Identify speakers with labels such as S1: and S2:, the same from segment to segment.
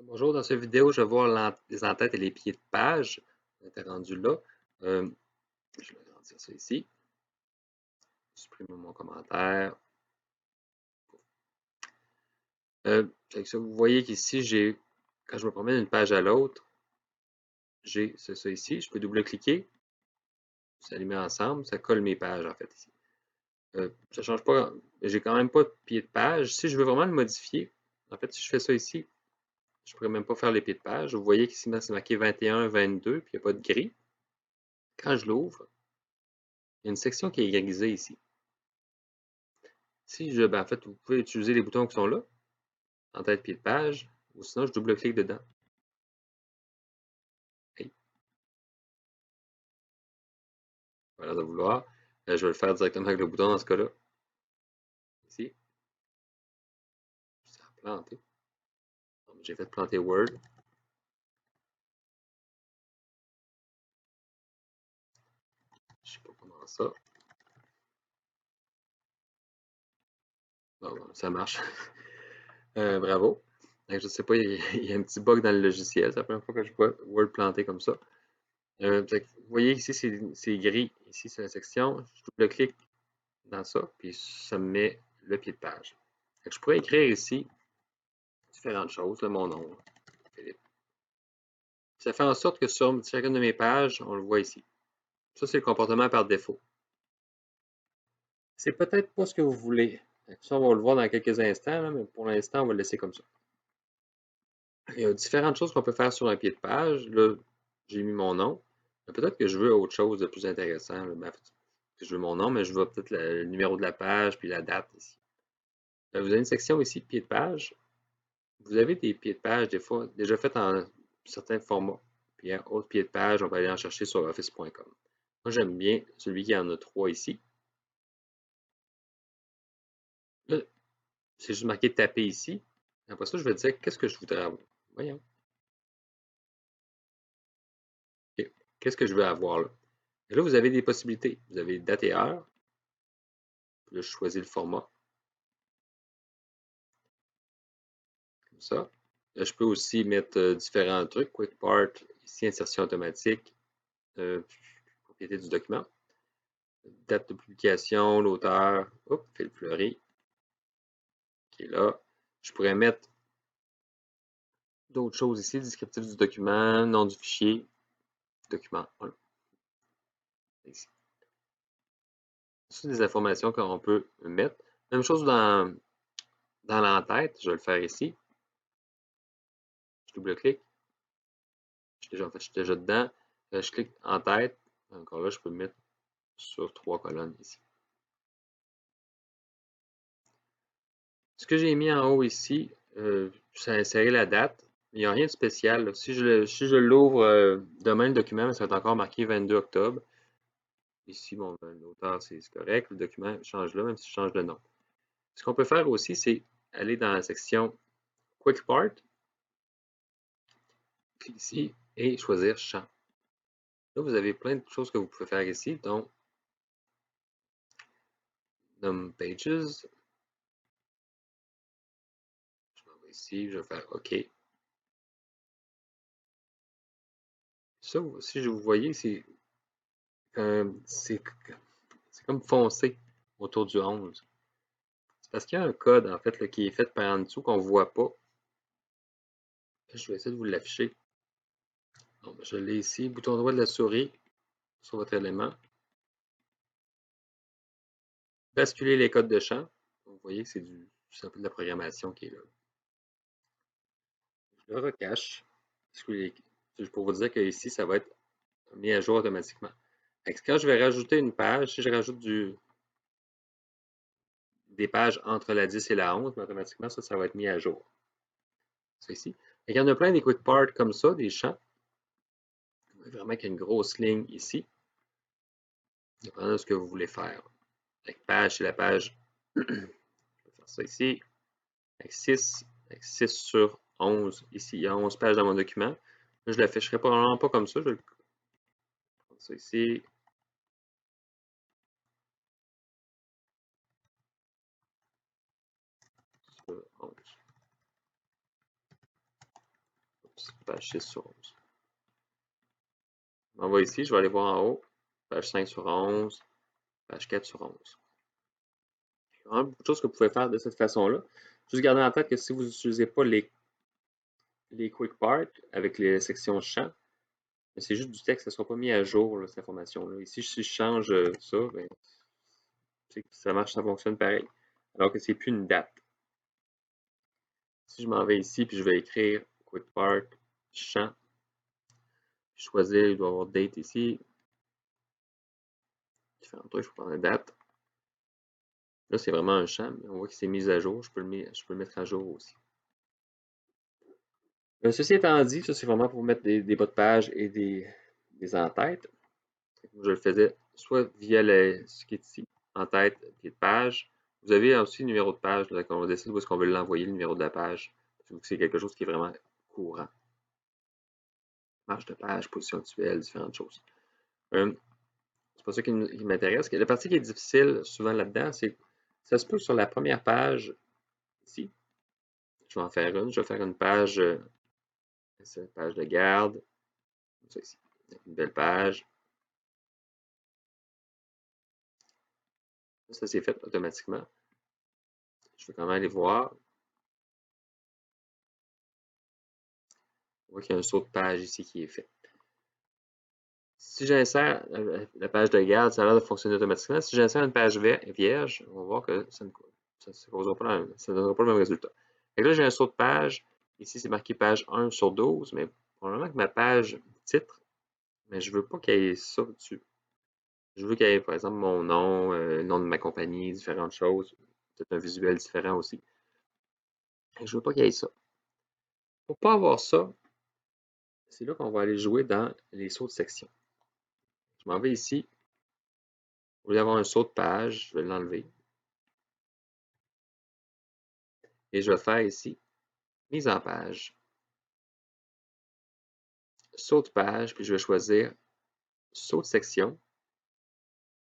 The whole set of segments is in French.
S1: Bonjour, dans cette vidéo, je vais voir les entêtes et les pieds de page. On était rendu là. Euh, je vais agrandir ça ici. Supprimer mon commentaire. Avec ça, vous voyez qu'ici, quand je me promène d'une page à l'autre, j'ai ça ici. Je peux double-cliquer. Ça les met ensemble. Ça colle mes pages, en fait, ici. Ça ne change pas. J'ai quand même pas de pied de page. Si je veux vraiment le modifier, en fait, si je fais ça ici, je ne pourrais même pas faire les pieds de page. Vous voyez qu'ici, c'est marqué 21, 22, puis il n'y a pas de gris. Quand je l'ouvre, il y a une section qui est grisée ici. En fait, vous pouvez utiliser les boutons qui sont là, en tête pied de page, ou sinon je double-clique dedans. Hey, voilà de vouloir. Je vais le faire directement avec le bouton dans ce cas-là. Ici. Ça a planté. J'ai fait planter Word. Je sais pas comment ça. Bon, ça marche. Bravo. Je sais pas, il y a un petit bug dans le logiciel. C'est la première fois que je vois Word planté comme ça. Vous voyez ici, c'est gris. Ici, c'est la section. Je double-clique dans ça, puis ça me met le pied de page. Je pourrais écrire ici différentes choses, là, mon nom, Philippe. Ça fait en sorte que sur chacune de mes pages, on le voit ici. Ça, c'est le comportement par défaut. C'est peut-être pas ce que vous voulez. Ça, on va le voir dans quelques instants, là, mais pour l'instant, on va le laisser comme ça. Il y a différentes choses qu'on peut faire sur un pied de page. Là, j'ai mis mon nom. Peut-être que je veux autre chose de plus intéressant. Là. En fait, je veux mon nom, mais je veux peut-être le numéro de la page puis la date ici. Vous avez une section ici, pied de page. Vous avez des pieds de page, des fois, déjà faits en certains formats. Puis un autre pied de page, on va aller en chercher sur office.com. Moi, j'aime bien celui qui en a 3 ici. Là, c'est juste marqué taper ici. Après ça, je vais dire qu'est-ce que je voudrais avoir. Voyons. OK. Qu'est-ce que je veux avoir là? Et là, vous avez des possibilités. Vous avez date et heure. Puis là, je choisis le format. Comme ça. Là, je peux aussi mettre différents trucs. Quick Part, ici, insertion automatique, propriété du document. Date de publication, l'auteur, Philippe Fleury, qui est là. Je pourrais mettre d'autres choses ici, descriptif du document, nom du fichier, document 1. Ici. Ce sont des informations qu'on peut mettre. Même chose dans l'entête, je vais le faire ici. Je double-clique. En fait, je suis déjà dedans. Je clique en tête. Encore là, je peux mettre sur 3 colonnes ici. Ce que j'ai mis en haut ici, c'est insérer la date. Il n'y a rien de spécial. Là. Si je l'ouvre demain, le document, ça va être encore marqué 22 octobre. Ici, bon, l'auteur, c'est correct. Le document change là, même si je change de nom. Ce qu'on peut faire aussi, c'est aller dans la section Quick Part, cliquer ici et choisir Champ. Là, vous avez plein de choses que vous pouvez faire ici, donc Num Pages. Je m'en vais ici, je vais faire OK. Ça, si vous voyez, c'est comme foncé autour du 11. C'est parce qu'il y a un code, en fait, là, qui est fait par en dessous qu'on ne voit pas. Je vais essayer de vous l'afficher. Je l'ai ici, bouton droit de la souris sur votre élément. Basculer les codes de champ. Vous voyez que c'est un peu de la programmation qui est là. Je le recache. Juste pour vous dire que ici, ça va être mis à jour automatiquement. Quand je vais rajouter une page, si je rajoute des pages entre la 10 et la 11, automatiquement, ça va être mis à jour. Ça ici. Il y en a plein des quick parts comme ça, des champs. Vraiment qu'il y a une grosse ligne ici. Dépendant de ce que vous voulez faire. Avec page, c'est la page. Je vais faire ça ici. Avec 6 sur 11. Ici, il y a 11 pages dans mon document. Là, je ne l'afficherai probablement pas comme ça. Je vais prendre ça ici. Sur 11. page 6 sur 11. On va ici, je vais aller voir en haut, page 5 sur 11, page 4 sur 11. Il y a vraiment beaucoup de choses que vous pouvez faire de cette façon-là. Juste garder en tête que si vous n'utilisez pas les quick parts avec les sections champs, c'est juste du texte, ça ne sera pas mis à jour, là, cette information-là. Ici, si je change ça, ben, ça marche, ça fonctionne pareil. Alors que c'est plus une date. Si je m'en vais ici, puis je vais écrire quick part, champ, choisir, il doit y avoir date ici. Différents trucs, je peux prendre la date. Là, c'est vraiment un champ, mais on voit qu'il s'est mis à jour. Je peux le mettre à jour aussi. Ceci étant dit, ça c'est vraiment pour mettre des bas de page et des en-têtes. Je le faisais soit via ce qui est ici, en-tête, pied de page. Vous avez aussi le numéro de page, là, quand on décide où est-ce qu'on veut l'envoyer, le numéro de la page. C'est quelque chose qui est vraiment courant. Marge de page, position actuelle, différentes choses. C'est pas ça qui m'intéresse. La partie qui est difficile souvent là-dedans, c'est que ça se peut sur la première page, ici, je vais en faire une. Je vais faire une page, page de garde. Ça ici. Une belle page. Ça c'est fait automatiquement. Je vais quand même aller voir. On voit qu'il y a un saut de page ici qui est fait. Si j'insère la page de garde, ça a l'air de fonctionner automatiquement. Si j'insère une page vierge, on va voir que ça ne donnera pas le même résultat. Et là, j'ai un saut de page. Ici, c'est marqué page 1 sur 12, mais probablement que ma page titre, mais je ne veux pas qu'il y ait ça dessus. Je veux qu'il y ait, par exemple, mon nom, le nom de ma compagnie, différentes choses. Peut-être un visuel différent aussi. Je ne veux pas qu'il y ait ça. Pour ne pas avoir ça, c'est là qu'on va aller jouer dans les sauts de section. Je m'en vais ici. Au lieu d'avoir un saut de page, je vais l'enlever. Et je vais faire ici, mise en page, saut de page, puis je vais choisir saut de section,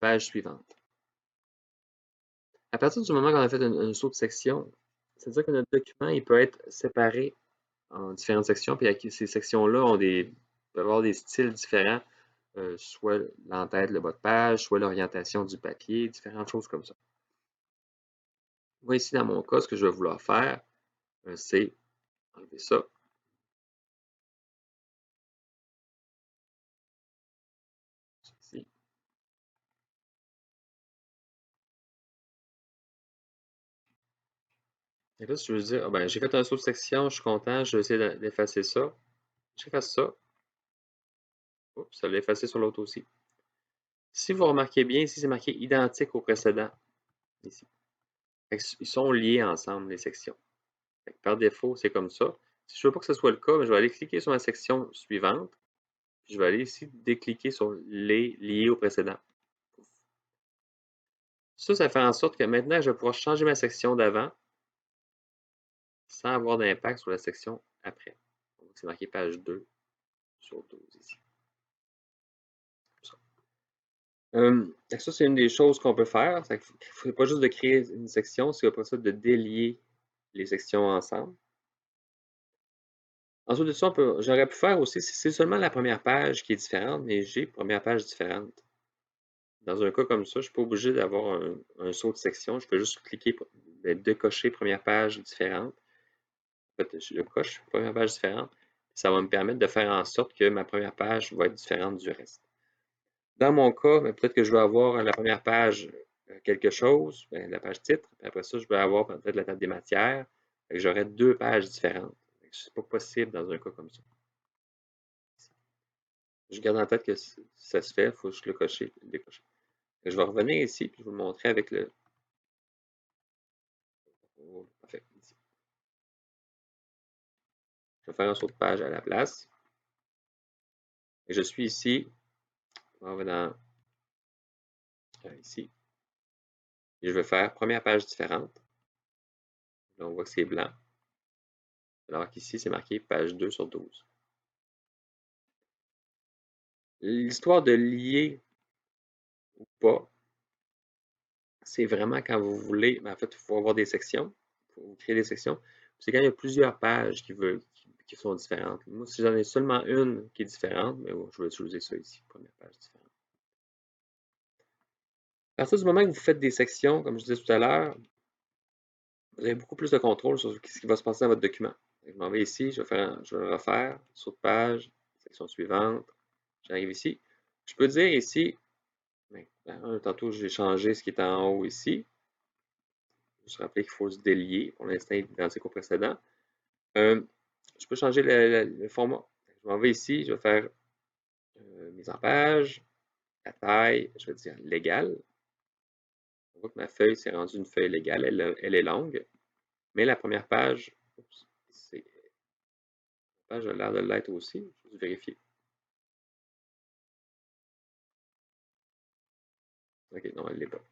S1: page suivante. À partir du moment qu'on a fait un saut de section, c'est-à-dire que notre document il peut être séparé en différentes sections, puis ces sections-là peuvent avoir des styles différents, soit l'entête, le bas de page, soit l'orientation du papier, différentes choses comme ça. Moi, ici, dans mon cas, ce que je vais vouloir faire, c'est enlever ça. Ici. Et là, si je veux dire, ah ben, j'ai fait un saut de section, je suis content, je vais essayer d'effacer ça. J'efface ça. Oups, ça l'a effacé sur l'autre aussi. Si vous remarquez bien, ici, c'est marqué identique au précédent. Ici. Ils sont liés ensemble, les sections. Par défaut, c'est comme ça. Si je ne veux pas que ce soit le cas, je vais aller cliquer sur ma section suivante. Puis je vais aller ici décliquer sur les liés au précédent. Ça fait en sorte que maintenant, je vais pouvoir changer ma section d'avant sans avoir d'impact sur la section après. C'est marqué page 2 sur 12 ici. Ça, c'est une des choses qu'on peut faire. Il ne faut pas juste de créer une section, c'est après ça de délier les sections ensemble. Ensuite de ça, j'aurais pu faire aussi, si c'est seulement la première page qui est différente, mais j'ai première page différente. Dans un cas comme ça, je ne suis pas obligé d'avoir un saut de section. Je peux juste cliquer, décocher première page différente. En fait, je coche première page différente. Ça va me permettre de faire en sorte que ma première page va être différente du reste. Dans mon cas, peut-être que je vais avoir la première page quelque chose, la page titre. Après ça, je vais avoir peut-être la table des matières. J'aurai deux pages différentes. Ce n'est pas possible dans un cas comme ça. Je garde en tête que ça se fait, il faut juste le cocher, le décocher. Je vais revenir ici, puis je vais vous le montrer avec le. Oh, parfait, ici. Je vais faire un saut de page à la place. Et je suis ici. On va dans ici. Et je vais faire première page différente. Là, on voit que c'est blanc. Alors qu'ici, c'est marqué page 2 sur 12. L'histoire de lier ou pas, c'est vraiment quand vous voulez, en fait, il faut avoir des sections, il faut créer des sections. C'est quand il y a plusieurs pages qui qui sont différentes. Moi, si j'en ai seulement une qui est différente, mais bon, je vais utiliser ça ici, première page différente. À partir du moment que vous faites des sections, comme je disais tout à l'heure, vous avez beaucoup plus de contrôle sur ce qui va se passer dans votre document. Je m'en vais ici, je vais le refaire, saut de page, section suivante, j'arrive ici. Je peux dire ici, tantôt j'ai changé ce qui est en haut ici. Je me rappeler qu'il faut se délier. Pour l'instant, il est identique au précédent. Je peux changer le format. Je m'en vais ici, je vais faire mise en page, la taille, je vais dire légale. On voit que ma feuille s'est rendue une feuille légale, elle est longue, mais la première page, la page a l'air de l'être aussi. Je vais vérifier. Ok, non, elle ne l'est pas.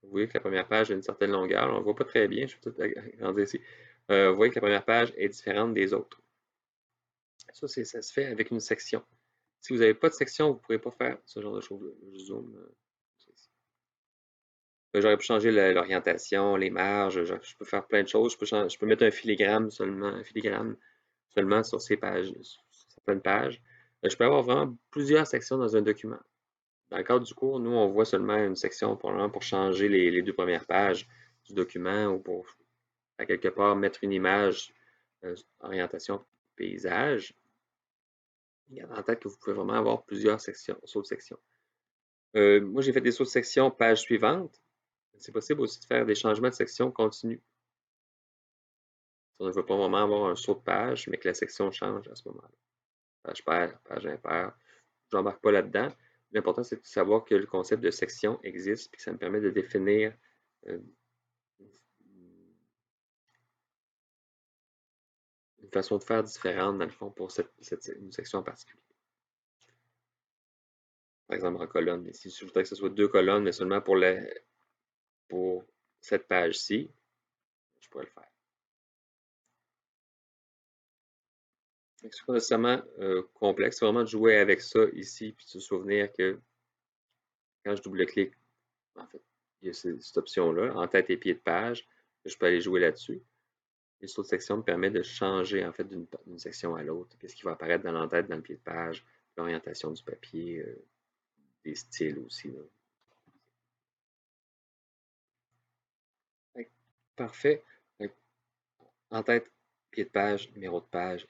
S1: Vous voyez que la première page a une certaine longueur. On ne voit pas très bien, je vais peut-être agrandir ici. Vous voyez que la première page est différente des autres. Ça se fait avec une section. Si vous n'avez pas de section, vous ne pourrez pas faire ce genre de choses-là. Je zoome. J'aurais pu changer l'orientation, les marges, je peux faire plein de choses. Je peux mettre un filigrane seulement sur ces pages, sur certaines pages. Je peux avoir vraiment plusieurs sections dans un document. Dans le cadre du cours, nous, on voit seulement une section pour changer les deux premières pages du document ou pour, à quelque part, mettre une image, orientation paysage. Gardez en tête que vous pouvez vraiment avoir plusieurs sections, sauts de sections. Moi, j'ai fait des sauts de section page suivante. C'est possible aussi de faire des changements de section continus. On ne veut pas vraiment avoir un saut de page, mais que la section change à ce moment-là. Page paire, page impaire. Je n'embarque pas là-dedans. L'important, c'est de savoir que le concept de section existe et que ça me permet de définir une façon de faire différente, dans le fond, pour une section en particulier. Par exemple, en colonne. Ici, je voudrais que ce soit 2 colonnes, mais seulement pour cette page-ci, je pourrais le faire. C'est pas nécessairement complexe, c'est vraiment de jouer avec ça ici, puis de se souvenir que quand je double-clique, en fait, il y a cette option-là, en tête et pied de page, je peux aller jouer là-dessus. Les sauts de section me permettent de changer en fait d'une section à l'autre. Qu'est-ce qui va apparaître dans l'entête, dans le pied de page, l'orientation du papier, des styles aussi. Là. Parfait. En tête, pied de page, numéro de page,